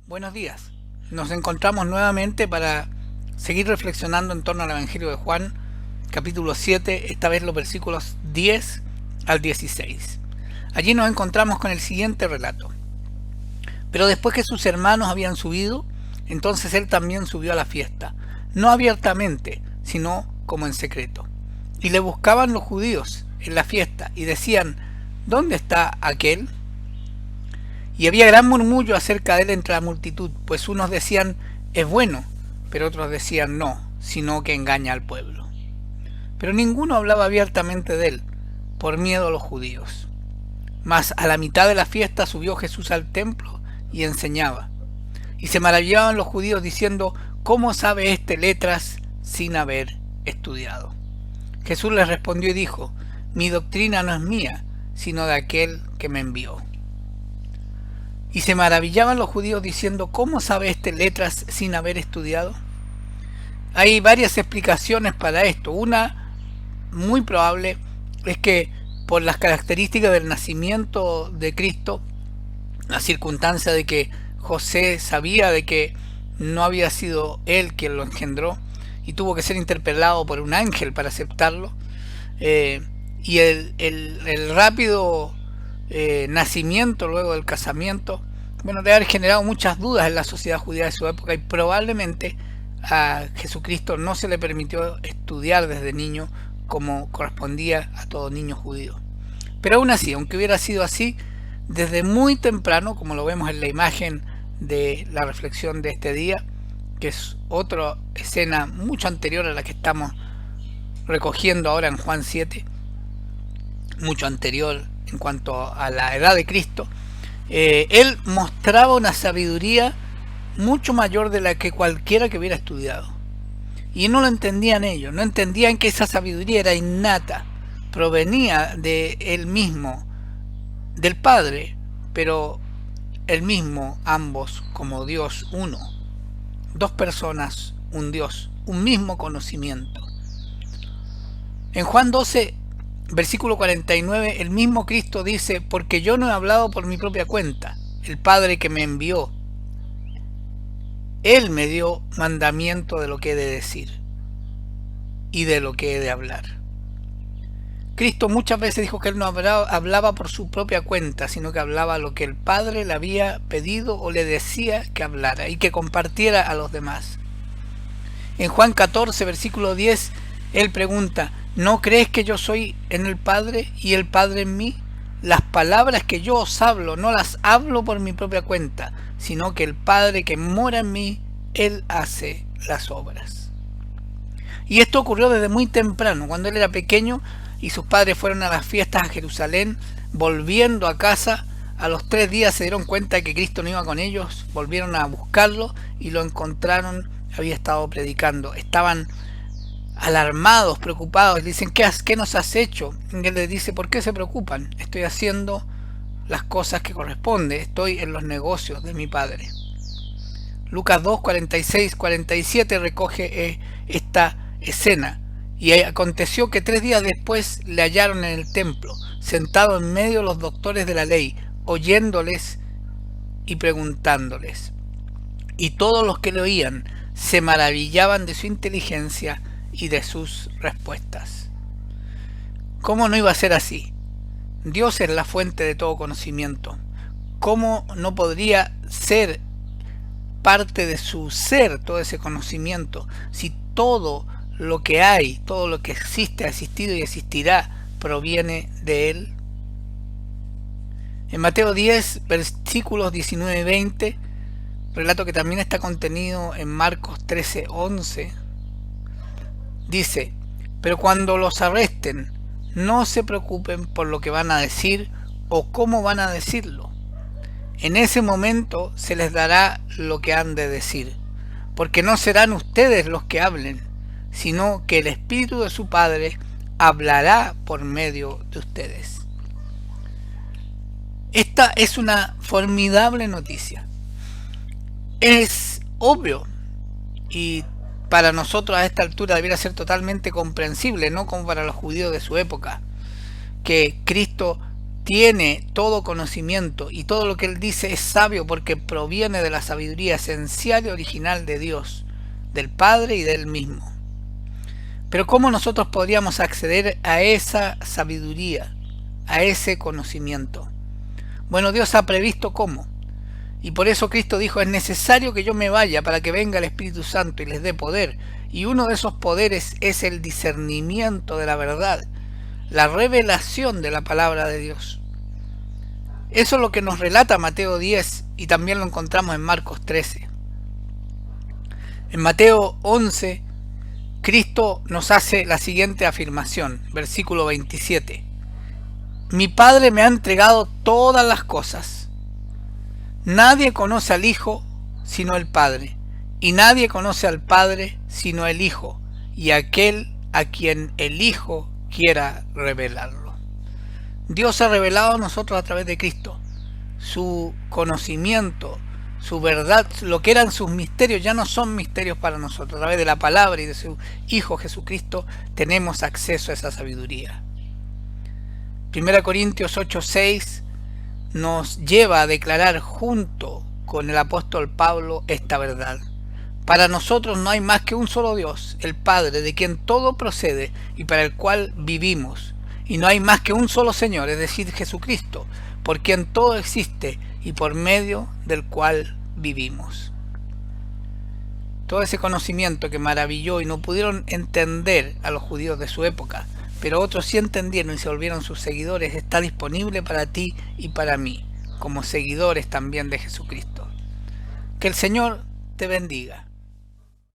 Buenos días. Nos encontramos nuevamente para seguir reflexionando en torno al Evangelio de Juan, capítulo 7, esta vez los versículos 10 al 16. Allí nos encontramos con el siguiente relato. Pero después que sus hermanos habían subido, entonces él también subió a la fiesta, no abiertamente, sino como en secreto. Y le buscaban los judíos en la fiesta y decían: ¿dónde está aquel? Y había gran murmullo acerca de él entre la multitud, pues unos decían: es bueno, pero otros decían: no, sino que engaña al pueblo. Pero ninguno hablaba abiertamente de él, por miedo a los judíos. Mas a la mitad de la fiesta subió Jesús al templo y enseñaba. Y se maravillaban los judíos diciendo: ¿cómo sabe este letras sin haber estudiado? Jesús les respondió y dijo: mi doctrina no es mía, sino de aquel que me envió. Y se maravillaban los judíos diciendo: ¿cómo sabe este letras sin haber estudiado? Hay varias explicaciones para esto. Una muy probable es que por las características del nacimiento de Cristo, la circunstancia de que José sabía de que no había sido él quien lo engendró y tuvo que ser interpelado por un ángel para aceptarlo, y el rápido nacimiento luego del casamiento, bueno, debe haber generado muchas dudas en la sociedad judía de su época, y probablemente a Jesucristo no se le permitió estudiar desde niño como correspondía a todo niño judío. Pero aún así, aunque hubiera sido así, desde muy temprano, como lo vemos en la imagen de la reflexión de este día, que es otra escena mucho anterior a la que estamos recogiendo ahora en Juan 7, mucho anterior en cuanto a la edad de Cristo, él mostraba una sabiduría mucho mayor de la que cualquiera que hubiera estudiado. Y no lo entendían ellos, no entendían que esa sabiduría era innata, provenía de él mismo, del Padre, pero el mismo, ambos como Dios uno, dos personas, un Dios, un mismo conocimiento. En Juan 12, versículo 49, el mismo Cristo dice: porque yo no he hablado por mi propia cuenta, el Padre que me envió, Él me dio mandamiento de lo que he de decir y de lo que he de hablar. Cristo muchas veces dijo que él no hablaba por su propia cuenta, sino que hablaba lo que el Padre le había pedido o le decía que hablara y que compartiera a los demás. En Juan 14, versículo 10, él pregunta: ¿no crees que yo soy en el Padre y el Padre en mí? Las palabras que yo os hablo no las hablo por mi propia cuenta, sino que el Padre que mora en mí, Él hace las obras. Y esto ocurrió desde muy temprano, cuando él era pequeño y sus padres fueron a las fiestas a Jerusalén. Volviendo a casa, a los 3 días se dieron cuenta de que Cristo no iba con ellos, volvieron a buscarlo y lo encontraron, había estado predicando. Estaban alarmados, preocupados, le dicen: ¿qué nos has hecho? Y él les dice: ¿por qué se preocupan? Estoy haciendo las cosas que corresponde, estoy en los negocios de mi Padre. Lucas 2, 46, 47 recoge esta escena. Y aconteció que 3 días después le hallaron en el templo, sentado en medio de los doctores de la ley, oyéndoles y preguntándoles. Y todos los que le oían se maravillaban de su inteligencia y de sus respuestas. ¿Cómo no iba a ser así? Dios es la fuente de todo conocimiento. ¿Cómo no podría ser parte de su ser todo ese conocimiento si todo lo que hay, todo lo que existe, ha existido y existirá proviene de Él? En Mateo 10, versículos 19 y 20, relato que también está contenido en Marcos 13, 11, dice: pero cuando los arresten, no se preocupen por lo que van a decir o cómo van a decirlo. En ese momento se les dará lo que han de decir, porque no serán ustedes los que hablen, sino que el Espíritu de su Padre hablará por medio de ustedes. Esta es una formidable noticia. Es obvio, y para nosotros a esta altura debiera ser totalmente comprensible, no como para los judíos de su época, que Cristo tiene todo conocimiento y todo lo que Él dice es sabio porque proviene de la sabiduría esencial y original de Dios, del Padre y de Él mismo. Pero ¿cómo nosotros podríamos acceder a esa sabiduría, a ese conocimiento? Bueno, Dios ha previsto cómo. Y por eso Cristo dijo, es necesario que yo me vaya para que venga el Espíritu Santo y les dé poder. Y uno de esos poderes es el discernimiento de la verdad, la revelación de la palabra de Dios. Eso es lo que nos relata Mateo 10 y también lo encontramos en Marcos 13. En Mateo 11, Cristo nos hace la siguiente afirmación, versículo 27. Mi Padre me ha entregado todas las cosas. Nadie conoce al Hijo sino el Padre, y nadie conoce al Padre sino el Hijo, y aquel a quien el Hijo quiera revelarlo. Dios ha revelado a nosotros a través de Cristo. Su conocimiento, su verdad, lo que eran sus misterios ya no son misterios para nosotros. A través de la palabra y de su Hijo Jesucristo tenemos acceso a esa sabiduría. 1 Corintios 8:6 nos lleva a declarar junto con el apóstol Pablo esta verdad. Para nosotros no hay más que un solo Dios, el Padre, de quien todo procede y para el cual vivimos. Y no hay más que un solo Señor, es decir, Jesucristo, por quien todo existe y por medio del cual vivimos. Todo ese conocimiento que maravilló y no pudieron entender a los judíos de su época, pero otros sí entendieron y se volvieron sus seguidores, está disponible para ti y para mí, como seguidores también de Jesucristo. Que el Señor te bendiga.